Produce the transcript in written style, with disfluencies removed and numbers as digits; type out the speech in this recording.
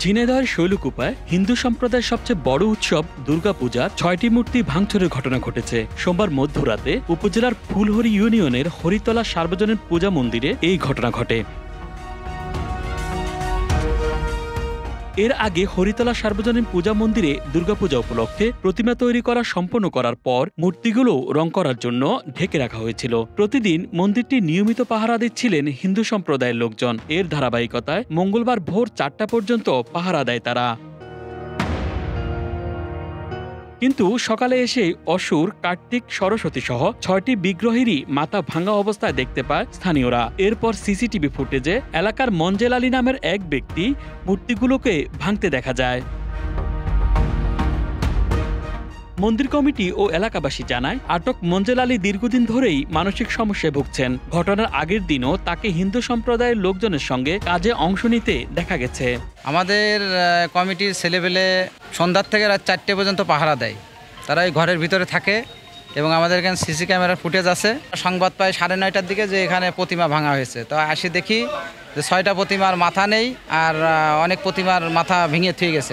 ঝিনাইদহের শৈলকুপায় হিন্দু সম্প্রদায়ের সবচেয়ে বড় উৎসব দুর্গাপূজার ৬টি মূর্তি ভাঙচুরের ঘটনা ঘটেছে। সোমবার মধ্যরাতে উপজেলার ফুলহরি ইউনিয়নের হরিতলা সার্বজনীন পূজা মন্দিরে এই ঘটনা ঘটে। এর আগে হরিতলা সার্বজনীন পূজা মন্দিরে দুর্গাপূজা উপলক্ষে প্রতিমা তৈরি করা সম্পন্ন করার পর মূর্তিগুলো রং করার জন্য ঢেকে রাখা হয়েছিল। প্রতিদিন মন্দিরটি নিয়মিত পাহারা দিচ্ছিলেন হিন্দু সম্প্রদায়ের লোকজন। এর ধারাবাহিকতায় মঙ্গলবার ভোর ৪টা পর্যন্ত পাহারা দেয় তারা। কিন্তু সকালে এসে অসুর, কার্তিক, সরস্বতী সহ ৬টি বিগ্রহেরই মাথা ভাঙা অবস্থায় দেখতে পায় স্থানীয়রা। এরপর সিসিটিভি ফুটেজে এলাকার মঞ্জেল আলী নামের এক ব্যক্তি মূর্তিগুলোকে ভাঙতে দেখা যায়। মন্দির কমিটি ও এলাকাবাসী জানায়, আটক মঞ্জেল আলী দীর্ঘদিন ধরেই মানসিক সমস্যায় ভুগছেন। ঘটনার আগের দিনও তাকে হিন্দু সম্প্রদায়ের লোকজনের সঙ্গে কাজে অংশ নিতে দেখা গেছে। আমাদের কমিটির ছেলেপেলে সন্ধ্যার থেকে রাত ৪টে পর্যন্ত পাহারা দেয়। তারা এই ঘরের ভিতরে থাকে এবং আমাদের এখানে সিসি ক্যামেরার ফুটেজ আছে। সংবাদ পাই ৯:৩০টার দিকে যে এখানে প্রতিমা ভাঙা হয়েছে। তো আসি দেখি যে ৬টা প্রতিমার মাথা নেই আর অনেক প্রতিমার মাথা ভেঙে থুয়ে গেছে।